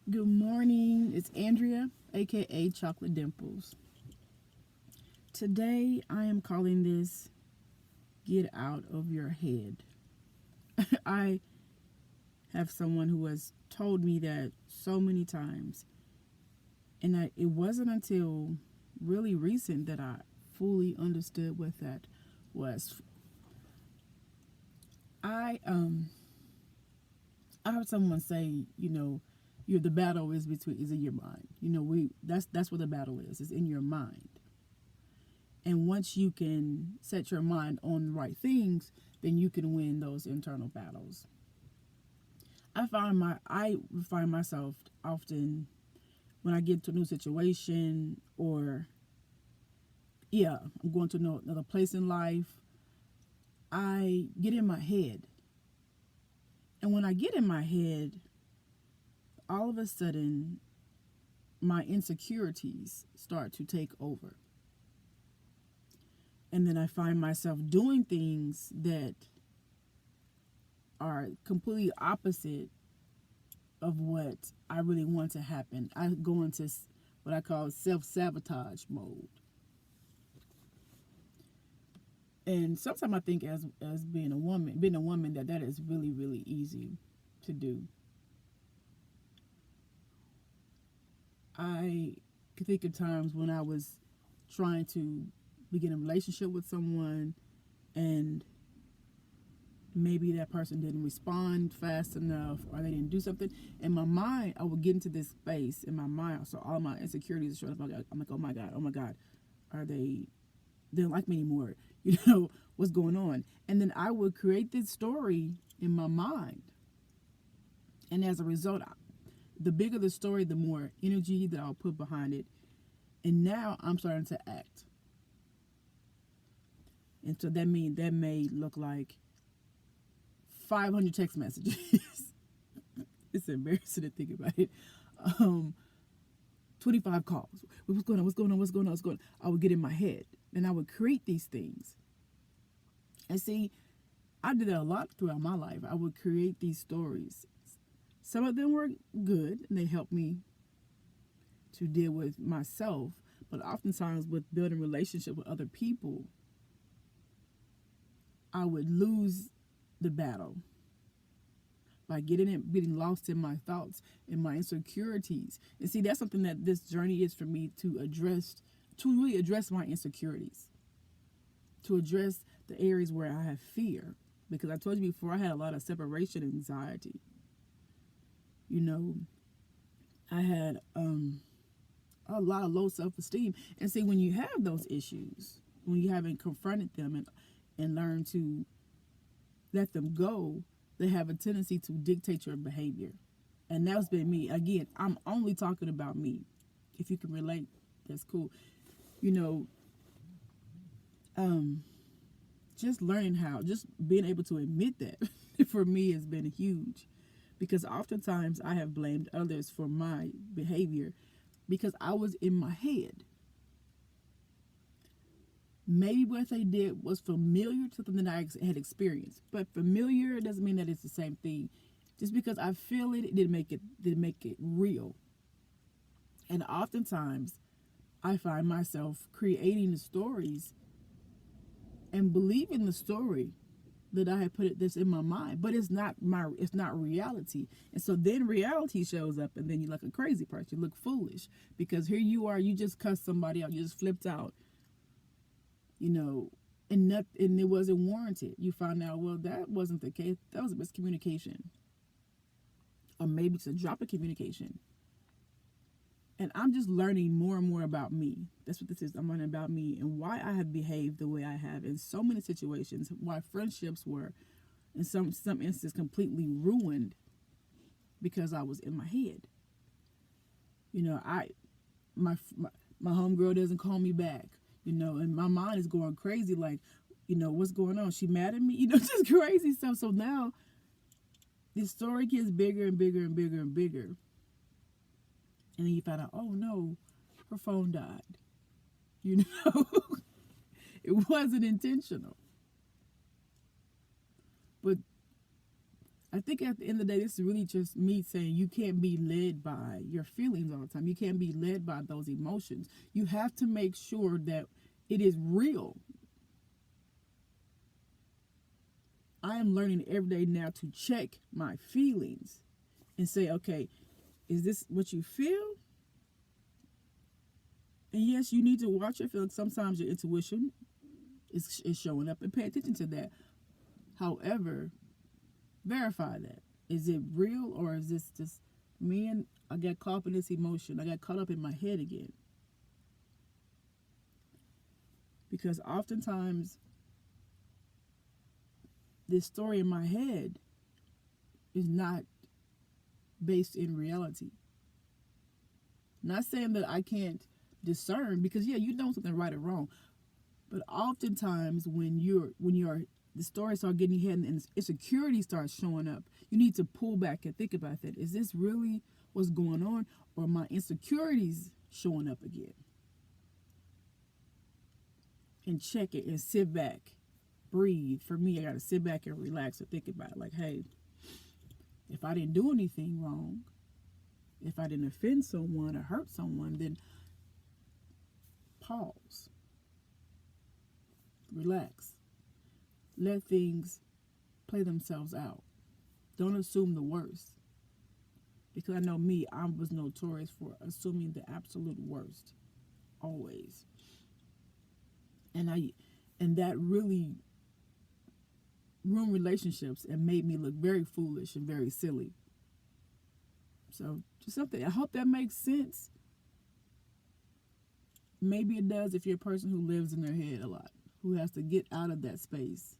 Good morning. It's Andrea, aka Chocolate Dimples. Today I am calling this Get Out of Your Head. I have someone who has told me that so many times, and it wasn't until really recent that I fully understood what that was. I um I heard someone say, the battle is in your mind. That's where the battle is. It's in your mind. And once you can set your mind on the right things, then you can win those internal battles. I find myself often when I get to a new situation, or I'm going to another place in life, I get in my head. And when I get in my head, all of a sudden my insecurities start to take over. And then I find myself doing things that are completely opposite of what I really want to happen. I go into what I call self-sabotage mode. And sometimes I think as being a woman that is really, really easy to do. I can think of times when I was trying to begin a relationship with someone, and maybe that person didn't respond fast enough, or they didn't do something. In my mind, I would get into this space in my mind. So all my insecurities are showing up. I'm like, oh my God, are they don't like me anymore? What's going on? And then I would create this story in my mind. And as a result, the bigger the story, the more energy that I'll put behind it. And now I'm starting to act. And so that may look like 500 text messages. It's embarrassing to think about it. 25 calls. What's going on? What's going on? What's going on? What's going on? I would get in my head and I would create these things. And see, I did that a lot throughout my life. I would create these stories. Some of them were good and they helped me to deal with myself. But oftentimes with building relationship with other people, I would lose the battle by getting lost in my thoughts and my insecurities. And see, that's something that this journey is for me to really address my insecurities, to address the areas where I have fear. Because I told you before, I had a lot of separation anxiety. I had a lot of low self-esteem. And see, when you have those issues, when you haven't confronted them and learned to let them go, they have a tendency to dictate your behavior. And that's been me. Again, I'm only talking about me. If you can relate, that's cool. You know, just being able to admit that for me has been huge. Because oftentimes I have blamed others for my behavior because I was in my head. Maybe what they did was familiar to something that I had experienced, but familiar doesn't mean that it's the same thing. Just because I feel it didn't make it real. And oftentimes, I find myself creating the stories and believing the story that I had put this in my mind, but it's not reality. And so then reality shows up, and then you're like a crazy person. You look foolish because here you are, you just cussed somebody out, you just flipped out. And it wasn't warranted. You found out, well, that wasn't the case. That was a miscommunication. Or maybe it's a drop of communication. And I'm just learning more and more about me. That's what this is. I'm learning about me and why I have behaved the way I have in so many situations, why friendships were, in some instances, completely ruined because I was in my head. My homegirl doesn't call me back. And my mind is going crazy, like, what's going on? She mad at me? Just crazy stuff. So now this story gets bigger and bigger and bigger and bigger. And then you find out, oh no, her phone died. It wasn't intentional. But I think at the end of the day, this is really just me saying you can't be led by your feelings all the time. You can't be led by those emotions. You have to make sure that it is real. I am learning every day now to check my feelings and say, okay, is this what you feel? And yes, you need to watch your feelings. Sometimes your intuition is showing up, and pay attention to that. However, verify that. Is it real, or is this just me and I got caught up in this emotion? I got caught up in my head again. Because oftentimes this story in my head is not based in reality. Not saying that I can't discern, because yeah, you know something right or wrong. But oftentimes when the story starts getting ahead and insecurity starts showing up, you need to pull back and think about that. Is this really what's going on, or my insecurities showing up again? And check it and sit back, breathe. For me, I got to sit back and relax and think about it. Like, hey, if I didn't do anything wrong, if I didn't offend someone or hurt someone, then pause, relax, let things play themselves out. Don't assume the worst. Because I know me, I was notorious for assuming the absolute worst, always. And that really ruined relationships and made me look very foolish and very silly. So just something, I hope that makes sense. Maybe it does if you're a person who lives in their head a lot, who has to get out of that space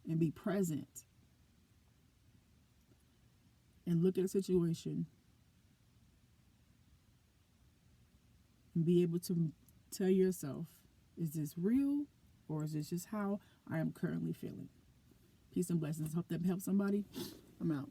and be present and look at a situation and be able to tell yourself, is this real, or is this just how I am currently feeling? Peace and blessings. Hope that helps somebody. I'm out.